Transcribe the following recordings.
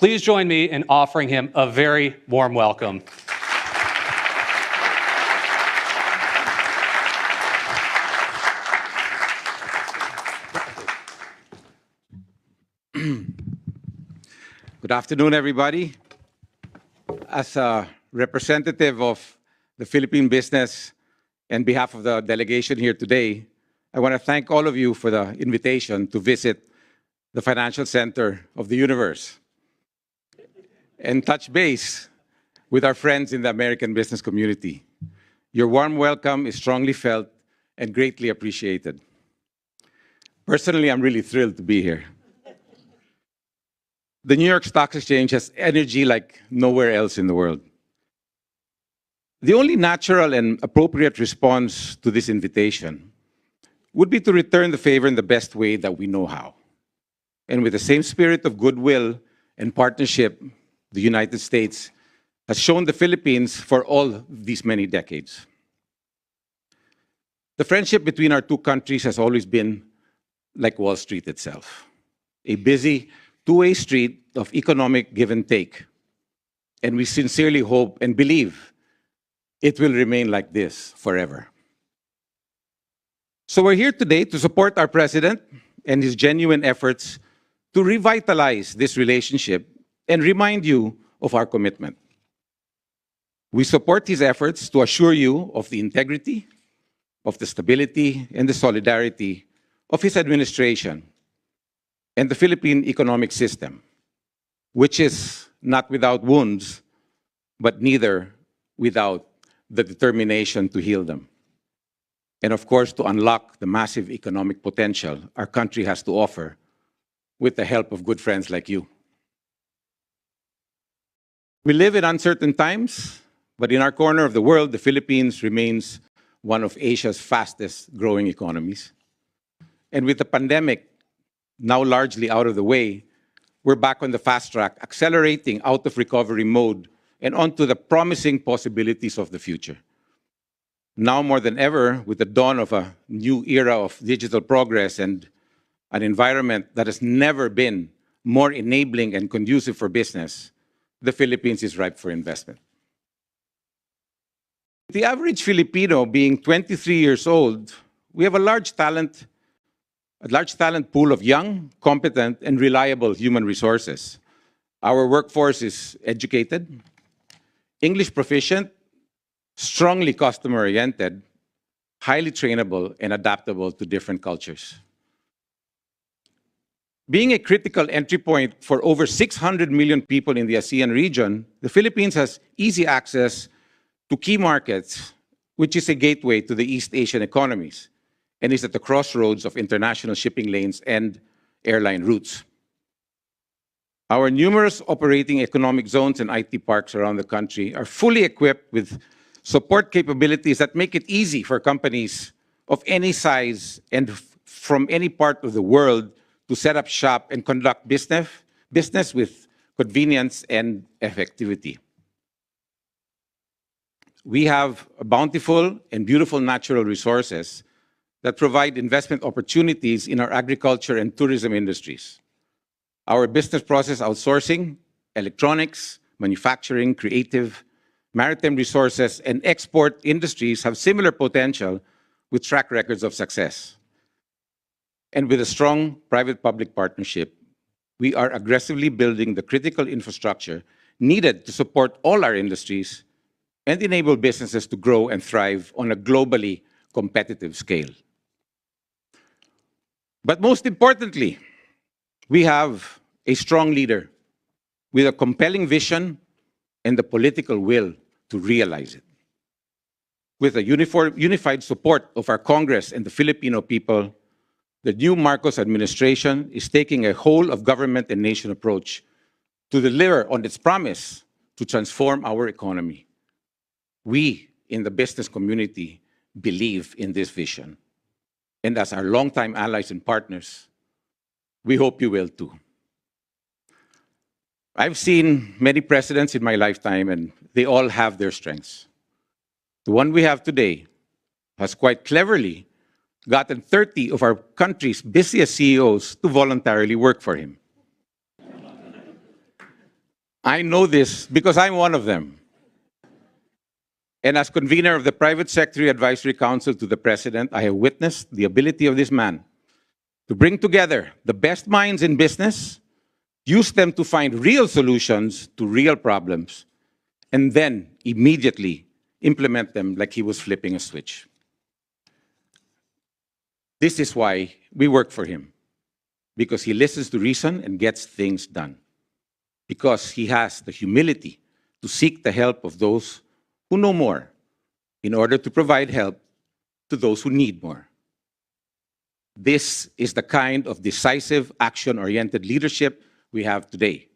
Please join me in offering him a very warm welcome. Good afternoon, everybody. As a representative of the Philippine business and behalf of the delegation here today, I want to thank all of you for the invitation to visit the financial center of the universe and touch base with our friends in the American business community. Your warm welcome is strongly felt and greatly appreciated. Personally, I'm really thrilled to be here. The New York Stock Exchange has energy like nowhere else in the world. The only natural and appropriate response to this invitation would be to return the favor in the best way that we know how. And with the same spirit of goodwill and partnership the United States has shown the Philippines for all these many decades. The friendship between our two countries has always been like Wall Street itself, a busy two-way street of economic give and take. And we sincerely hope and believe it will remain like this forever. So we're here today to support our president and his genuine efforts to revitalize this relationship and remind you of our commitment. We support his efforts to assure you of the integrity, of the stability, and the solidarity of his administration and the Philippine economic system, which is not without wounds, but neither without the determination to heal them. And of course, to unlock the massive economic potential our country has to offer with the help of good friends like you. We live in uncertain times, but in our corner of the world, the Philippines remains one of Asia's fastest growing economies. And with the pandemic now largely out of the way, we're back on the fast track, accelerating out of recovery mode and onto the promising possibilities of the future. Now more than ever, with the dawn of a new era of digital progress and an environment that has never been more enabling and conducive for business, the Philippines is ripe for investment. The average Filipino being 23 years old, we have a large talent pool of young, competent, and reliable human resources. Our workforce is educated, English proficient, strongly customer-oriented, highly trainable, and adaptable to different cultures. Being a critical entry point for over 600 million people in the ASEAN region, the Philippines has easy access to key markets, which is a gateway to the East Asian economies, and is at the crossroads of international shipping lanes and airline routes. Our numerous operating economic zones and IT parks around the country are fully equipped with support capabilities that make it easy for companies of any size and from any part of the world to set up shop and conduct business with convenience and effectivity. We have bountiful and beautiful natural resources that provide investment opportunities in our agriculture and tourism industries. Our business process outsourcing, electronics, manufacturing, creative, maritime resources, and export industries have similar potential with track records of success. And with a strong private-public partnership, we are aggressively building the critical infrastructure needed to support all our industries and enable businesses to grow and thrive on a globally competitive scale. But most importantly, we have a strong leader with a compelling vision and the political will to realize it. With a unified support of our Congress and the Filipino people, the new Marcos administration is taking a whole of government and nation approach to deliver on its promise to transform our economy. We in the business community believe in this vision. And as our longtime allies and partners, we hope you will too. I've seen many presidents in my lifetime, and they all have their strengths. The one we have today has quite cleverly gotten 30 of our country's busiest CEOs to voluntarily work for him. I know this because I'm one of them. And as convener of the Private Sector Advisory Council to the President, I have witnessed the ability of this man to bring together the best minds in business, use them to find real solutions to real problems, and then immediately implement them like he was flipping a switch. This is why we work for him, because he listens to reason and gets things done, because he has the humility to seek the help of those who know more in order to provide help to those who need more. This is the kind of decisive, action-oriented leadership we have today.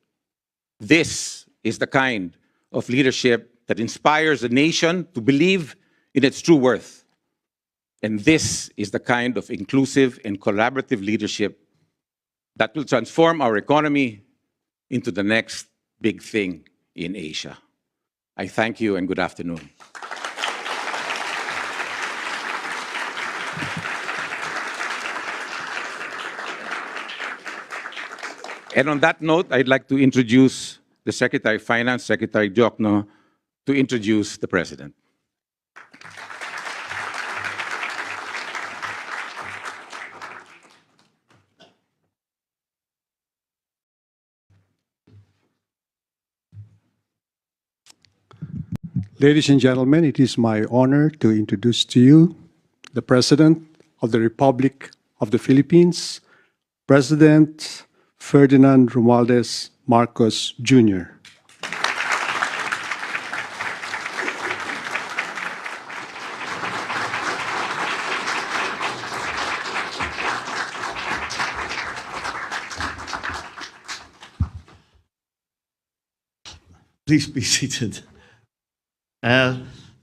This is the kind of leadership that inspires a nation to believe in its true worth. And this is the kind of inclusive and collaborative leadership that will transform our economy into the next big thing in Asia. I thank you and good afternoon. And on that note, I'd like to introduce the Secretary of Finance, Secretary Diokno, to introduce the President. Ladies and gentlemen, it is my honor to introduce to you the President of the Republic of the Philippines, President Ferdinand Romales Marcos Jr. Please be seated.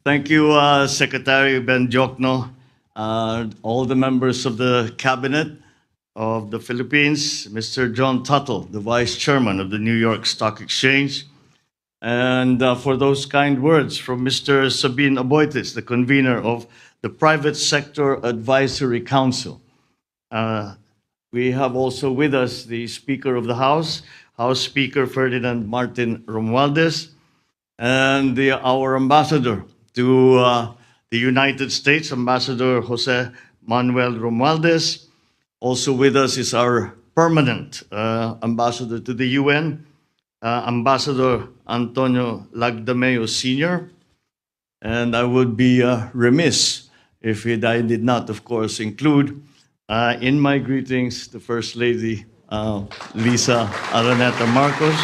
Thank you, Secretary Ben Diokno, all the members of the Cabinet of the Philippines, Mr. John Tuttle, the Vice Chairman of the New York Stock Exchange, and for those kind words from Mr. Sabin Aboitis, the convener of the Private Sector Advisory Council. We have also with us the Speaker of the House, House Speaker Ferdinand Martin Romualdez, and our ambassador to the United States, Ambassador Jose Manuel Romualdez. Also with us is our permanent ambassador to the UN, Ambassador Antonio Lagdameo Sr. And I would be remiss if I did not, of course, include in my greetings the First Lady, Lisa Araneta Marcos.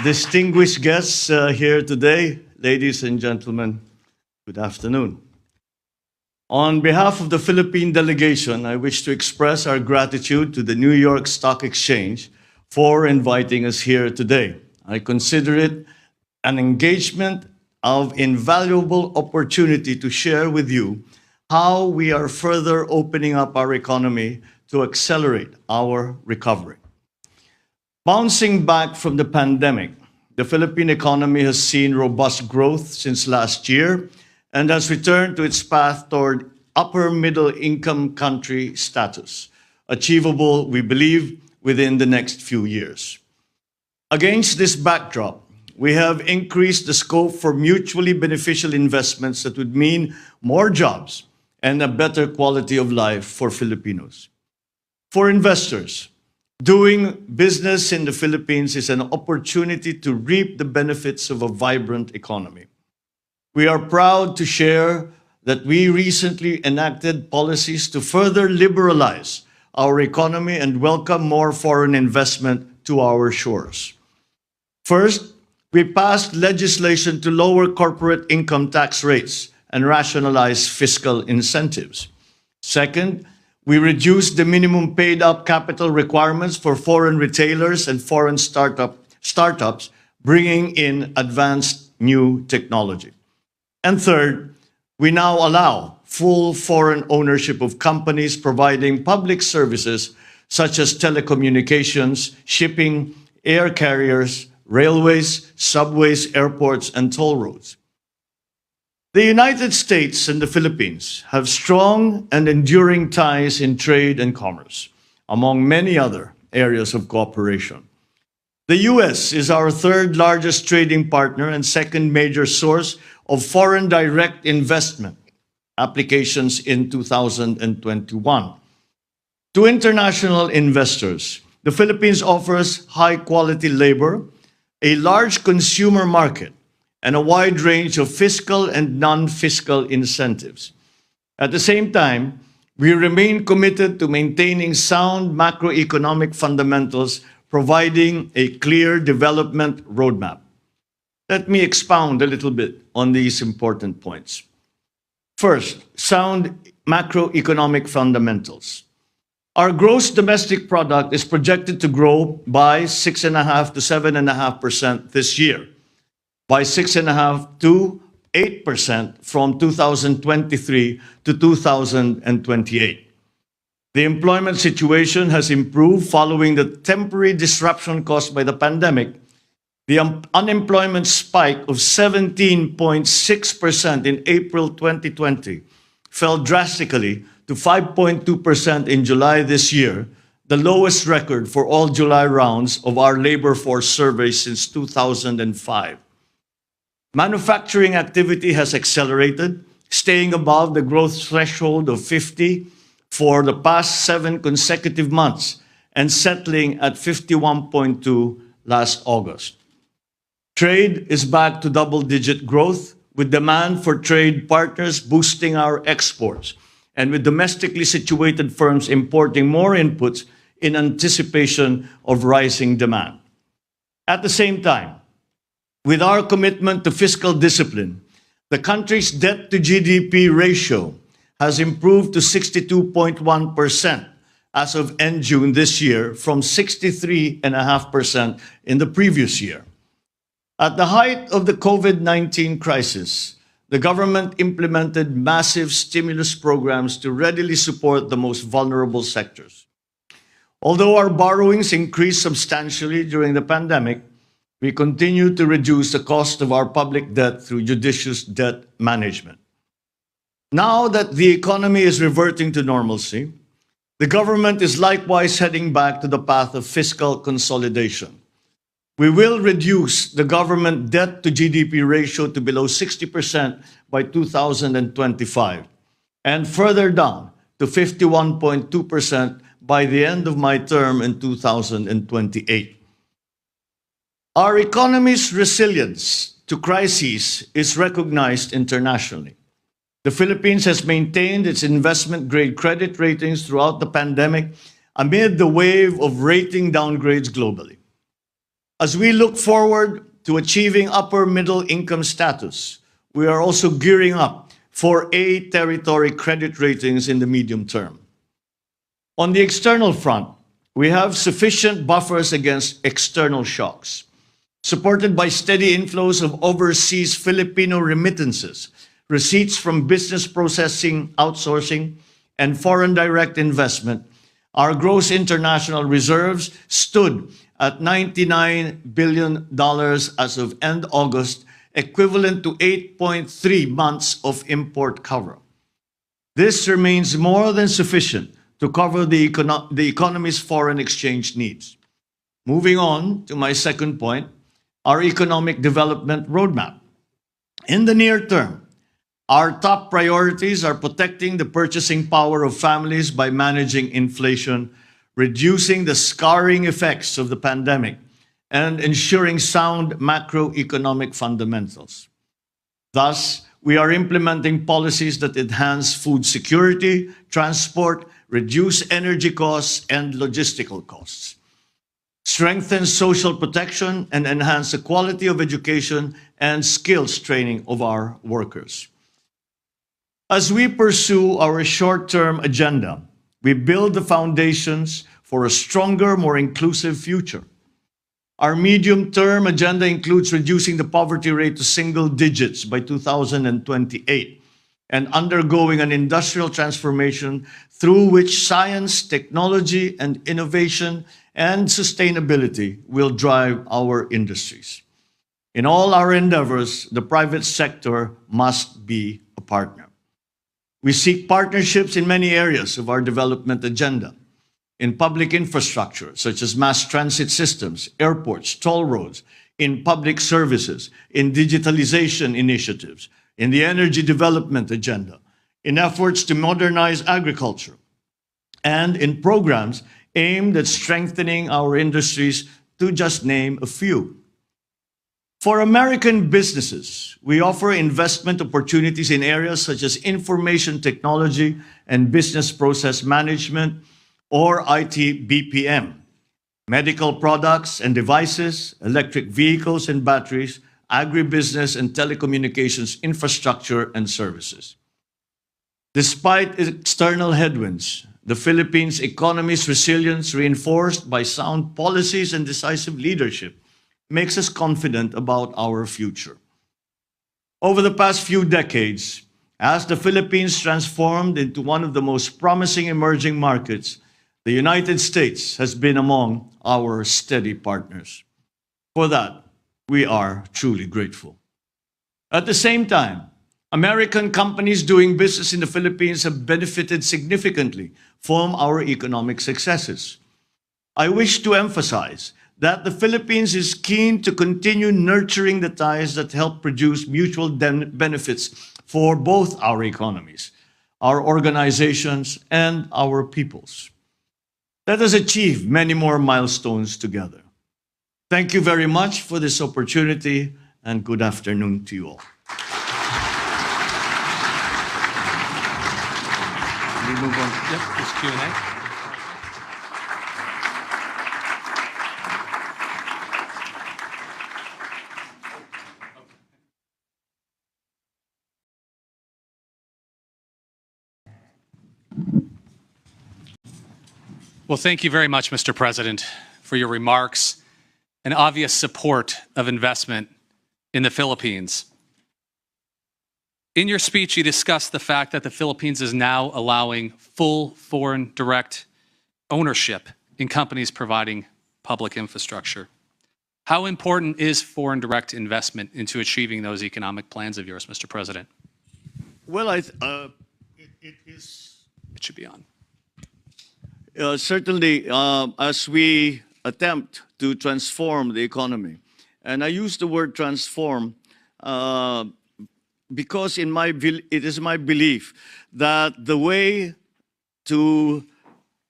Distinguished guests here today, ladies and gentlemen, good afternoon. On behalf of the Philippine delegation, I wish to express our gratitude to the New York Stock Exchange for inviting us here today. I consider it an engagement of invaluable opportunity to share with you how we are further opening up our economy to accelerate our recovery. Bouncing back from the pandemic, the Philippine economy has seen robust growth since last year and has returned to its path toward upper middle income country status, achievable, we believe, within the next few years. Against this backdrop, we have increased the scope for mutually beneficial investments that would mean more jobs and a better quality of life for Filipinos. For investors, doing business in the Philippines is an opportunity to reap the benefits of a vibrant economy. We are proud to share that we recently enacted policies to further liberalize our economy and welcome more foreign investment to our shores. First, we passed legislation to lower corporate income tax rates and rationalize fiscal incentives. Second, we reduced the minimum paid-up capital requirements for foreign retailers and foreign startups, bringing in advanced new technology. And third, we now allow full foreign ownership of companies providing public services such as telecommunications, shipping, air carriers, railways, subways, airports, and toll roads. The United States and the Philippines have strong and enduring ties in trade and commerce, among many other areas of cooperation. The US is our third largest trading partner and second major source of foreign direct investment applications in 2021. To international investors, the Philippines offers high-quality labor, a large consumer market, and a wide range of fiscal and non-fiscal incentives. At the same time, we remain committed to maintaining sound macroeconomic fundamentals, providing a clear development roadmap. Let me expound a little bit on these important points. First, sound macroeconomic fundamentals. Our gross domestic product is projected to grow by 6.5% to 7.5% this year, by 6.5% to 8% from 2023 to 2028. The employment situation has improved following the temporary disruption caused by the pandemic. The unemployment spike of 17.6% in April 2020 fell drastically to 5.2% in July this year, the lowest record for all July rounds of our labor force survey since 2005. Manufacturing activity has accelerated, staying above the growth threshold of 50 for the past 7 consecutive months and settling at 51.2 last August. Trade is back to double-digit growth, with demand for trade partners boosting our exports, and with domestically situated firms importing more inputs in anticipation of rising demand. At the same time, with our commitment to fiscal discipline, the country's debt-to-GDP ratio has improved to 62.1% as of end June this year from 63.5% in the previous year. At the height of the COVID-19 crisis, the government implemented massive stimulus programs to readily support the most vulnerable sectors. Although our borrowings increased substantially during the pandemic, we continue to reduce the cost of our public debt through judicious debt management. Now that the economy is reverting to normalcy, the government is likewise heading back to the path of fiscal consolidation. We will reduce the government debt-to-GDP ratio to below 60% by 2025, and further down to 51.2% by the end of my term in 2028. Our economy's resilience to crises is recognized internationally. The Philippines has maintained its investment-grade credit ratings throughout the pandemic amid the wave of rating downgrades globally. As we look forward to achieving upper middle income status, we are also gearing up for A territory credit ratings in the medium term. On the external front, we have sufficient buffers against external shocks, supported by steady inflows of overseas Filipino remittances, receipts from business processing, outsourcing, and foreign direct investment. Our gross international reserves stood at $99 billion as of end August, equivalent to 8.3 months of import cover. This remains more than sufficient to cover the economy's foreign exchange needs. Moving on to my second point, our economic development roadmap. In the near term, our top priorities are protecting the purchasing power of families by managing inflation, reducing the scarring effects of the pandemic, and ensuring sound macroeconomic fundamentals. Thus, we are implementing policies that enhance food security, transport, reduce energy costs, and logistical costs, strengthen social protection, and enhance the quality of education and skills training of our workers. As we pursue our short-term agenda, we build the foundations for a stronger, more inclusive future. Our medium-term agenda includes reducing the poverty rate to single digits by 2028 and undergoing an industrial transformation through which science, technology, and innovation and sustainability will drive our industries. In all our endeavors, the private sector must be a partner. We seek partnerships in many areas of our development agenda. in public infrastructure, such as mass transit systems, airports, toll roads, in public services, in digitalization initiatives, in the energy development agenda, in efforts to modernize agriculture, and in programs aimed at strengthening our industries, to just name a few. For American businesses, we offer investment opportunities in areas such as information technology and business process management, or IT BPM, medical products and devices, electric vehicles and batteries, agribusiness and telecommunications infrastructure and services. Despite external headwinds, the Philippines' economy's resilience, reinforced by sound policies and decisive leadership, makes us confident about our future. Over the past few decades, as the Philippines transformed into one of the most promising emerging markets, the United States has been among our steady partners. For that, we are truly grateful. At the same time, American companies doing business in the Philippines have benefited significantly from our economic successes. I wish to emphasize that the Philippines is keen to continue nurturing the ties that help produce mutual benefits for both our economies, our organizations, and our peoples. Let us achieve many more milestones together. Thank you very much for this opportunity, and good afternoon to you all. We move on. Yep, this Q&A. Well, thank you very much, Mr. President, for your remarks and obvious support of investment in the Philippines. In your speech, you discussed the fact that the Philippines is now allowing full foreign direct ownership in companies providing public infrastructure. How important is foreign direct investment into achieving those economic plans of yours, Mr. President? Well, it is It should be on. certainly as we attempt to transform the economy. And I use the word transform because it is my belief that the way to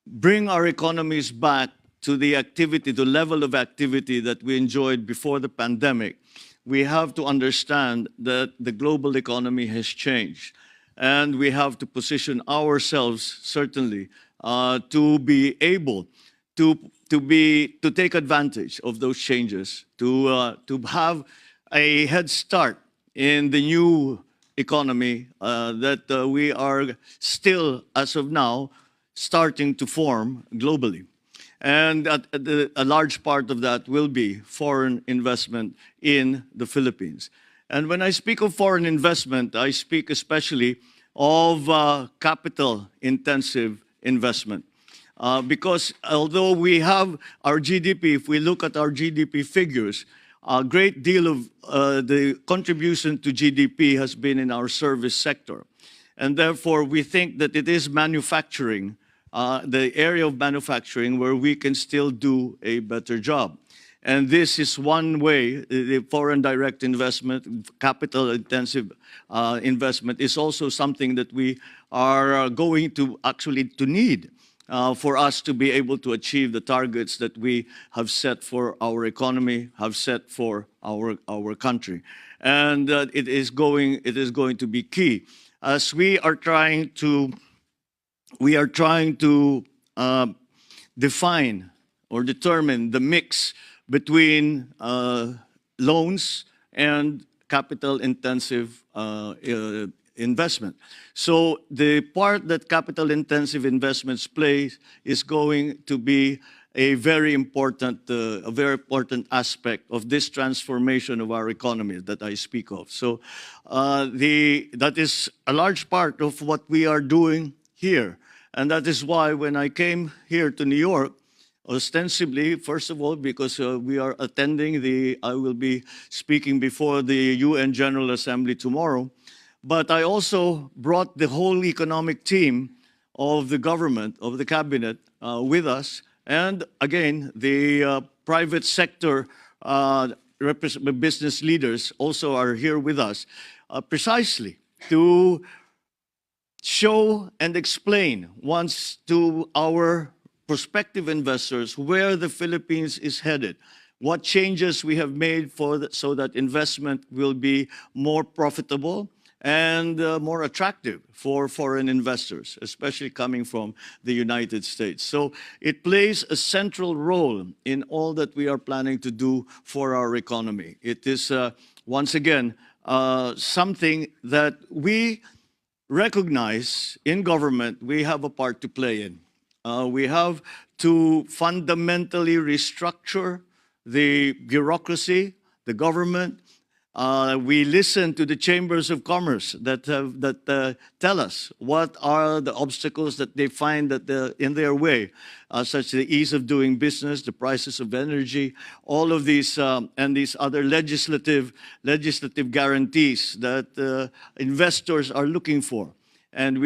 bring our economies back to the activity, the level of activity that we enjoyed before the pandemic, we have to understand that the global economy has changed. And we have to position ourselves, certainly, to be able to take advantage of those changes, to have a head start in the new economy that we are still, as of now, starting to form globally. And a large part of that will be foreign investment in the Philippines. And when I speak of foreign investment, I speak especially of capital-intensive investment. Because although we have our GDP, if we look at our GDP figures, a great deal of the contribution to GDP has been in our service sector. And therefore, we think that it is manufacturing, the area of manufacturing where we can still do a better job. And this is one way, the foreign direct investment, capital-intensive investment is also something that we are going to actually need for us to be able to achieve the targets that we have set for our economy, have set for our country. And it is going to be key. As we are trying to define or determine the mix between loans and capital-intensive investment. So the part that capital-intensive investments play is going to be a very important aspect of this transformation of our economy that I speak of. So that is a large part of what we are doing here. And that is why when I came here to New York, ostensibly, first of all, because we are attending I will be speaking before the UN General Assembly tomorrow, but I also brought the whole economic team of the government, of the cabinet, with us, and again, the private sector business leaders also are here with us, precisely to show and explain once to our prospective investors where the Philippines is headed, what changes we have made so that investment will be more profitable and more attractive for foreign investors, especially coming from the United States. So it plays a central role in all that we are planning to do for our economy. It is, once again, something that we recognize in government we have a part to play in. We have to fundamentally restructure the bureaucracy, the government. We listen to the chambers of commerce that tell us what are the obstacles that they find that in their way, such as the ease of doing business, the prices of energy, all of these and these other legislative guarantees that investors are looking for. And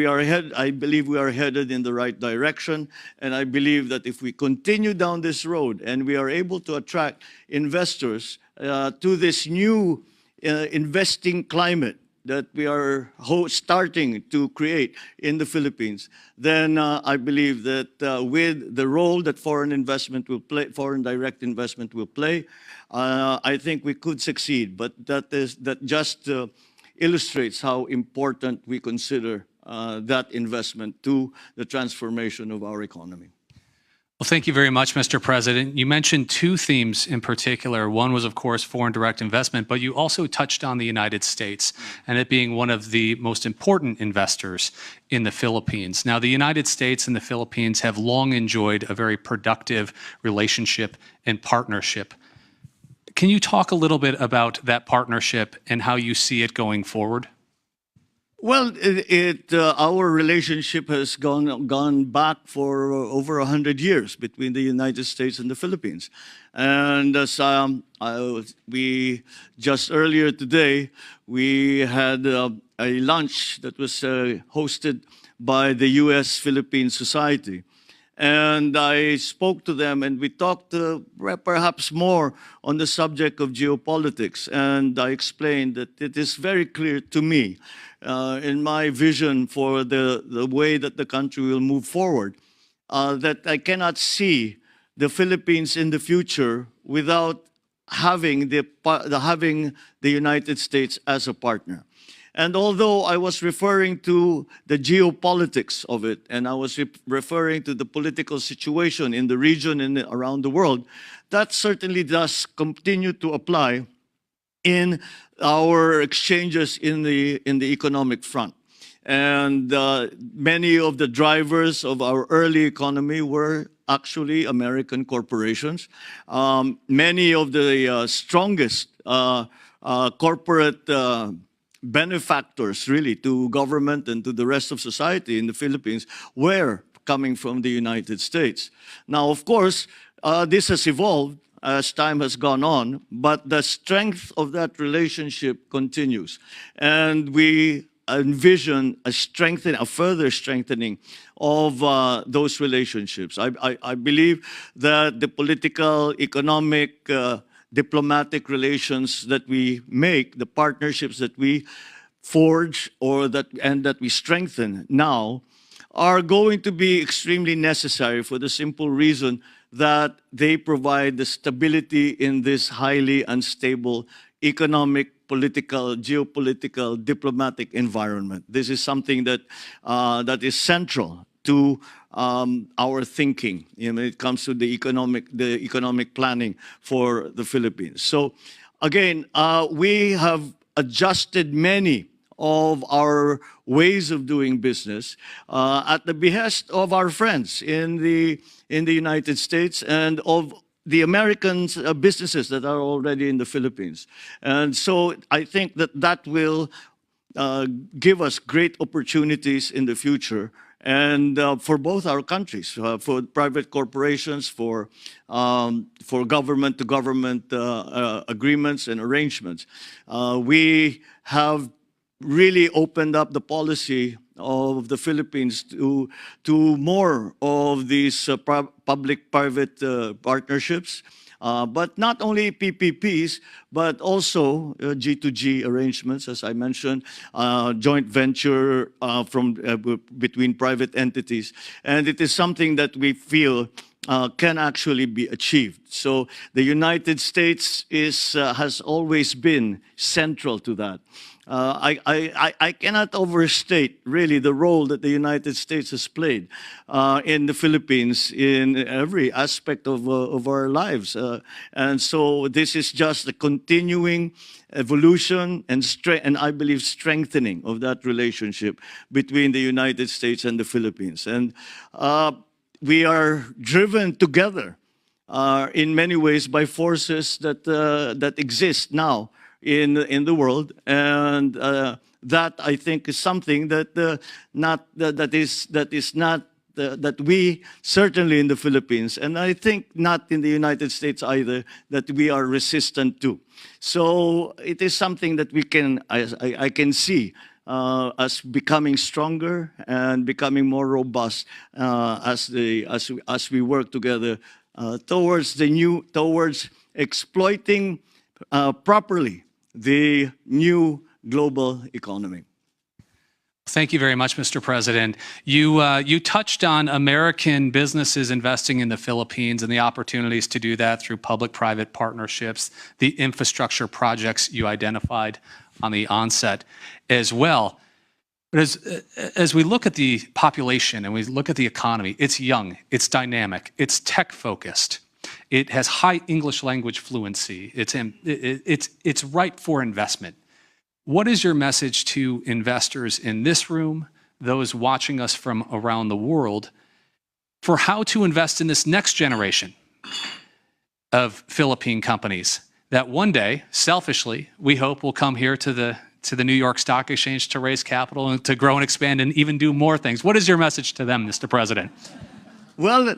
I believe we are headed in the right direction. And I believe that if we continue down this road and we are able to attract investors to this new investing climate that we are starting to create in the Philippines, then I believe that with the role that foreign direct investment will play, I think we could succeed. But that just illustrates how important we consider that investment to the transformation of our economy. Well, thank you very much, Mr. President. You mentioned two themes in particular. One was, of course, foreign direct investment, but you also touched on the United States and it being one of the most important investors in the Philippines. Now, the United States and the Philippines have long enjoyed a very productive relationship and partnership. Can you talk a little bit about that partnership and how you see it going forward? Well, our relationship has gone back for over 100 years between the United States and the Philippines. And as we just earlier today, we had a lunch that was hosted by the U.S.-Philippine Society. And I spoke to them and we talked perhaps more on the subject of geopolitics. And I explained that it is very clear to me in my vision for the way that the country will move forward, that I cannot see the Philippines in the future without having the United States as a partner. And although I was referring to the geopolitics of it, and I was referring to the political situation in the region and around the world, that certainly does continue to apply in our exchanges in the economic front. And many of the drivers of our early economy were actually American corporations. Many of the strongest corporate benefactors really to government and to the rest of society in the Philippines were coming from the United States. Now, of course, this has evolved as time has gone on, but the strength of that relationship continues. And we envision a further strengthening of those relationships. I believe that the political, economic, diplomatic relations that we make, the partnerships that we forge and that we strengthen now, are going to be extremely necessary for the simple reason that they provide the stability in this highly unstable economic, political, geopolitical, diplomatic environment. This is something that is central to our thinking when it comes to the economic planning for the Philippines. So again, we have adjusted many of our ways of doing business at the behest of our friends in the United States and of the American businesses that are already in the Philippines. And so I think that will give us great opportunities in the future, and for both our countries, for private corporations, for government-to-government agreements and arrangements. We have really opened up the policy of the Philippines to more of these public-private partnerships. But not only PPPs, but also G2G arrangements, as I mentioned, joint venture between private entities. And it is something that we feel can actually be achieved. So the United States has always been central to that. I cannot overstate really the role that the United States has played in the Philippines in every aspect of our lives. And so this is just a continuing evolution and I believe strengthening of that relationship between the United States and the Philippines. And we are driven together in many ways by forces that exist now in the world, and that I think is something that that we certainly in the Philippines, and I think not in the United States either, that we are resistant to. So it is something that we can I can see us becoming stronger and becoming more robust as we work together towards exploiting properly the new global economy. Thank you very much, Mr. President. You touched on American businesses investing in the Philippines and the opportunities to do that through public-private partnerships, the infrastructure projects you identified on the onset as well. But as we look at the population and we look at the economy, it's young, it's dynamic, it's tech-focused. It has high English language fluency. It's ripe for investment. What is your message to investors in this room, those watching us from around the world, for how to invest in this next generation of Philippine companies that one day, selfishly, we hope will come here to the New York Stock Exchange to raise capital and to grow and expand and even do more things? What is your message to them, Mr. President? Well,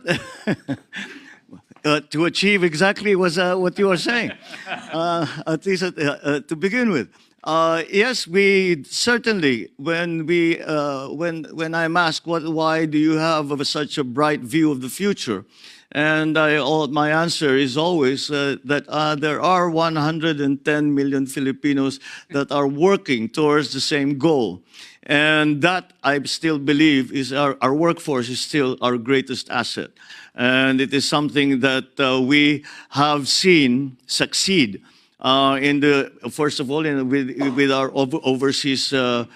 to achieve exactly what you are saying, at least to begin with. Yes, we certainly, when I'm asked why do you have such a bright view of the future, and my answer is always that there are 110 million Filipinos that are working towards the same goal. And that I still believe is our workforce is still our greatest asset. And it is something that we have seen succeed first of all, with our overseas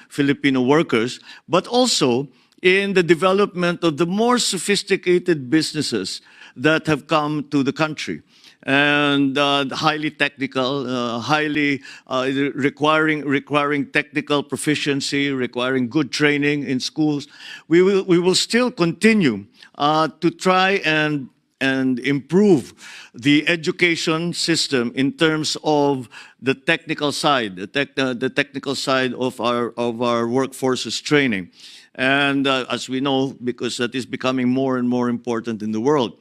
Filipino workers, but also in the development of the more sophisticated businesses that have come to the country. And highly technical, highly requiring technical proficiency, requiring good training in schools. We will still continue to try and improve the education system in terms of the technical side, the technical side of our workforce's training. And as we know, because that is becoming more and more important in the world.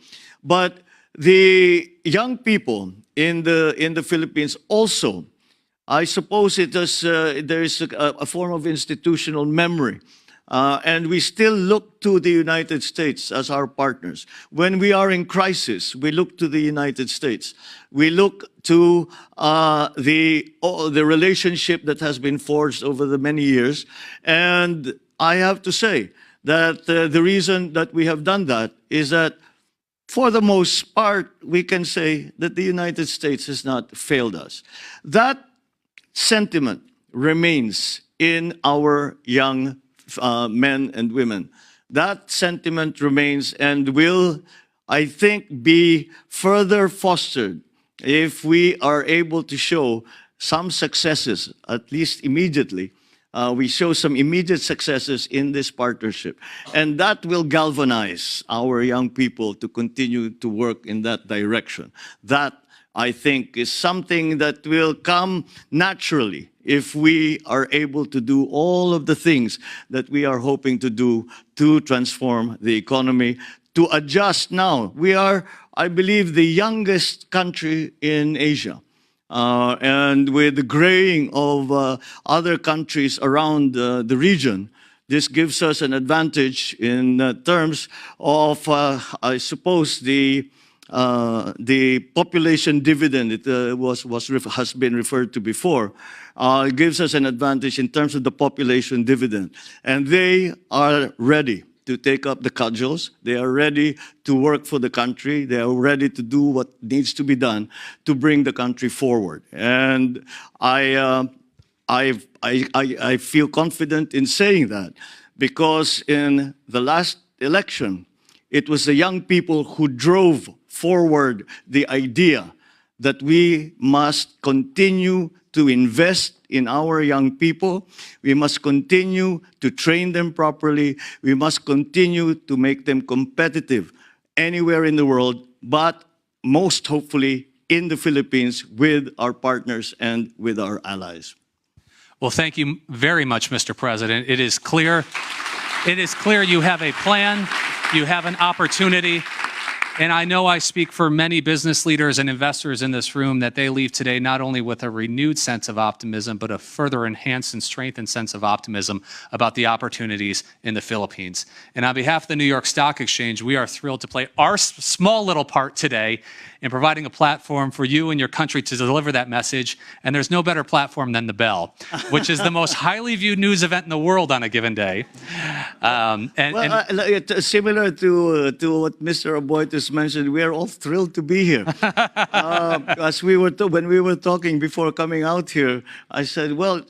But the young people in the Philippines also, I suppose there is a form of institutional memory. And we still look to the United States as our partners. When we are in crisis, we look to the United States. We look to the relationship that has been forged over the many years. And I have to say that the reason that we have done that is that for the most part, we can say that the United States has not failed us. That sentiment remains in our young men and women. That sentiment remains and will, I think, be further fostered if we are able to show some successes, at least immediately. We show some immediate successes in this partnership. And that will galvanize our young people to continue to work in that direction. That, I think, is something that will come naturally if we are able to do all of the things that we are hoping to do to transform the economy, to adjust now. We are, I believe, the youngest country in Asia. and with the graying of other countries around the region, this gives us an advantage in terms of, I suppose, the population dividend. It has been referred to before. It gives us an advantage in terms of the population dividend, and they are ready to take up the cudgels. They are ready to work for the country. They are ready to do what needs to be done to bring the country forward. And I feel confident in saying that because in the last election, it was the young people who drove forward the idea that we must continue to invest in our young people. We must continue to train them properly. We must continue to make them competitive anywhere in the world, but most hopefully in the Philippines with our partners and with our allies. Well, thank you very much, Mr. President. It is clear you have a plan, you have an opportunity, and I know I speak for many business leaders and investors in this room that they leave today not only with a renewed sense of optimism, but a further enhanced and strengthened sense of optimism about the opportunities in the Philippines. And on behalf of the New York Stock Exchange, we are thrilled to play our small little part today in providing a platform for you and your country to deliver that message. And there's no better platform than The Bell, which is the most highly viewed news event in the world on a given day. Similar to what Mr. Aboites mentioned, we are all thrilled to be here. As when we were talking before coming out here, I said, well,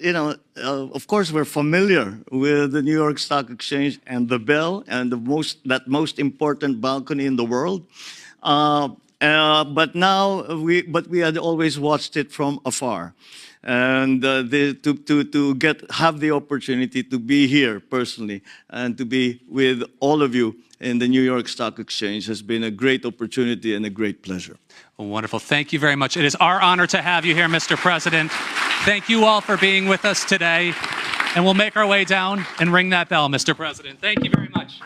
of course we're familiar with the New York Stock Exchange and The Bell and that most important balcony in the world. But we had always watched it from afar, and have the opportunity to be here personally and to be with all of you in the New York Stock Exchange has been a great opportunity and a great pleasure. Well, wonderful. Thank you very much. It is our honor to have you here, Mr. President. Thank you all for being with us today, and we'll make our way down and ring that bell, Mr. President. Thank you very much.